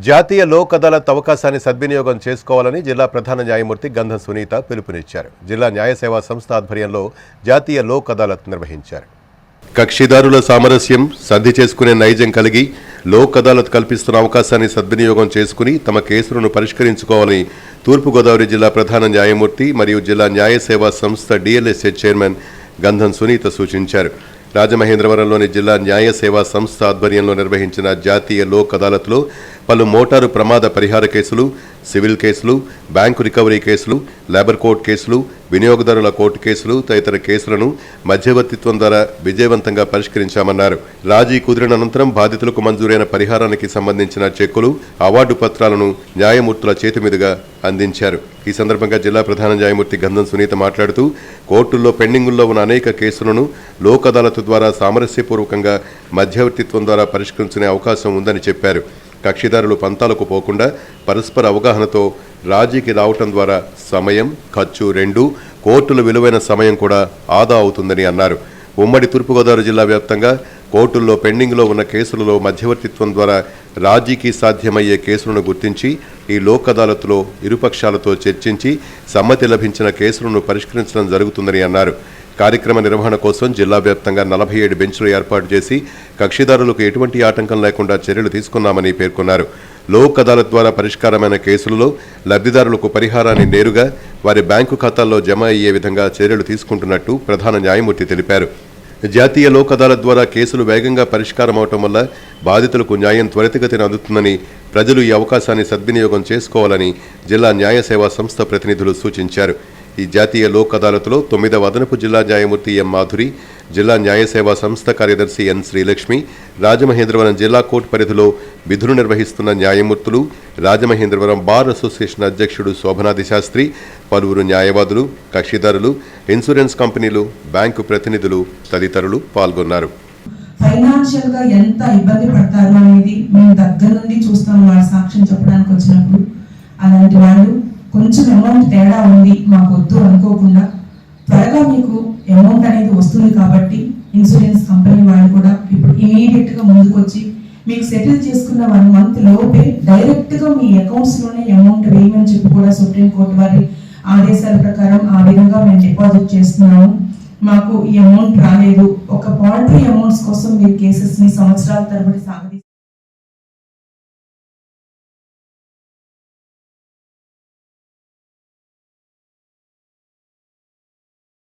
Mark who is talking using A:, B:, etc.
A: జాతీయ లోక్ అదాలత్ అవకాశాన్ని సద్వినియోగం చేసుకోవాలని జిల్లా ప్రధాన న్యాయమూర్తి గంధం సునీత పిలుపునిచ్చారు. జిల్లా న్యాయ సేవా సంస్థ ఆధ్వర్యంలో జాతీయ లోక్ అదాలత్ నిర్వహించారు. కక్షిదారుల సామరస్యం, సర్ది చేసుకునే నైజం కలిగి లోక్ అదాలత్ కల్పిస్తున్న అవకాశాన్ని సద్వినియోగం చేసుకుని తమ కేసులను పరిష్కరించుకోవాలని తూర్పుగోదావరి జిల్లా ప్రధాన న్యాయమూర్తి మరియు జిల్లా న్యాయ సేవా సంస్థ DLSA చైర్మన్ గంధం సునీత సూచించారు. రాజమహేంద్రవరంలోని జిల్లా న్యాయ సేవా సంస్థ ఆధ్వర్యంలో నిర్వహించిన జాతీయ లోక్ అదాలత్లో పలు మోటారు ప్రమాద పరిహార కేసులు, సివిల్ కేసులు, బ్యాంకు రికవరీ కేసులు, లేబర్ కోర్టు కేసులు, వినియోగదారుల కోర్టు కేసులు తదితర కేసులను మధ్యవర్తిత్వం ద్వారా విజయవంతంగా పరిష్కరించామన్నారు. రాజీ కుదిరిన అనంతరం బాధితులకు మంజూరైన పరిహారానికి సంబంధించిన చెక్కులు, అవార్డు పత్రాలను న్యాయమూర్తుల చేతి మీదుగా అందించారు. ఈ సందర్భంగా జిల్లా ప్రధాన న్యాయమూర్తి గంధం సునీత మాట్లాడుతూ కోర్టుల్లో పెండింగుల్లో ఉన్న అనేక కేసులను లోక్ అదాలత్ ద్వారా సామరస్యపూర్వకంగా మధ్యవర్తిత్వం ద్వారా పరిష్కరించుకునే అవకాశం ఉందని చెప్పారు. కక్షిదారులు పంతాలకు పోకుండా పరస్పర అవగాహనతో రాజీకి రావటం ద్వారా సమయం, ఖర్చు రెండూ, కోర్టుల విలువైన సమయం కూడా ఆదా అవుతుందని అన్నారు. ఉమ్మడి తూర్పుగోదావరి జిల్లా వ్యాప్తంగా కోర్టుల్లో పెండింగ్లో ఉన్న కేసులలో మధ్యవర్తిత్వం ద్వారా రాజీకి సాధ్యమయ్యే కేసులను గుర్తించి ఈ లోక్ అదాలత్లో ఇరుపక్షాలతో చర్చించి సమ్మతి లభించిన కేసులను పరిష్కరించడం జరుగుతుందని అన్నారు. కార్యక్రమ నిర్వహణ కోసం జిల్లా వ్యాప్తంగా 47 బెంచ్లు ఏర్పాటు చేసి కక్షిదారులకు ఎటువంటి ఆటంకం లేకుండా చర్యలు తీసుకున్నామని పేర్కొన్నారు. లోక్ అదాలత్ ద్వారా పరిష్కారమైన కేసులలో లబ్ధిదారులకు పరిహారాన్ని నేరుగా వారి బ్యాంకు ఖాతాల్లో జమ అయ్యే విధంగా చర్యలు తీసుకుంటున్నట్టు ప్రధాన న్యాయమూర్తి తెలిపారు. జాతీయ లోక్ అదాలత్ ద్వారా కేసులు వేగంగా పరిష్కారం అవటం వల్ల బాధితులకు న్యాయం త్వరితగతిన అందుతుందని, ప్రజలు ఈ అవకాశాన్ని సద్వినియోగం చేసుకోవాలని జిల్లా న్యాయ సేవా సంస్థ ప్రతినిధులు సూచించారు. ఈ జాతీయ లోక్ అదాలత్లో 9వ అదనపు జిల్లా న్యాయమూర్తి ఎం మాధురి, జిల్లా న్యాయ సేవా సంస్థ కార్యదర్శి ఎన్ శ్రీలక్ష్మి, రాజమహేంద్రవరం జిల్లా కోర్టు పరిధిలో విధులు నిర్వహిస్తున్న న్యాయమూర్తులు, రాజమహేంద్రవరం బార్ అసోసియేషన్ అధ్యక్షుడు శోభనాది శాస్త్రి, పలువురు న్యాయవాదులు, కక్షిదారులు, ఇన్సూరెన్స్ కంపెనీలు, బ్యాంకు ప్రతినిధులు తదితరులు పాల్గొన్నారు.
B: ఫైనాన్షియల్ గా ఎంత ఇబ్బంది పడతారు అనేది మేము దగ్గర నుండి చూస్తాం. వాళ్ళ సాక్ష్యం చెప్పడానికి వచ్చినప్పుడు అలాంటి వాళ్ళు కొంచెం అమౌంట్ తేడా ఉంది మాకు వద్దు అనుకోకుండా త్వరగా మీకు అమౌంట్ అనేది వస్తుంది కాబట్టి ఇన్సూరెన్స్ కంపెనీ వాళ్ళు కూడా ఇప్పుడు ఇమీడియట్ గా ముందుకొచ్చి మీకు సెటిల్ చేసుకున్న 1 మంత్ లోపే డైరెక్ట్ గా మీ అకౌంట్స్ లోనే అమౌంట్ వేయమని చెప్పి కూడా సుప్రీంకోర్టు వారి ఆదేశాల ప్రకారం ఆ విధంగా మేము డిపాజిట్ చేస్తున్నాము. మాకు ఈ అమౌంట్ రాలేదు. ఒక పాల్ట్రీ అమౌంట్స్ కోసం మీరు కేసెస్ ని సంవత్సరాల తరబడి సాగదీస్తారు.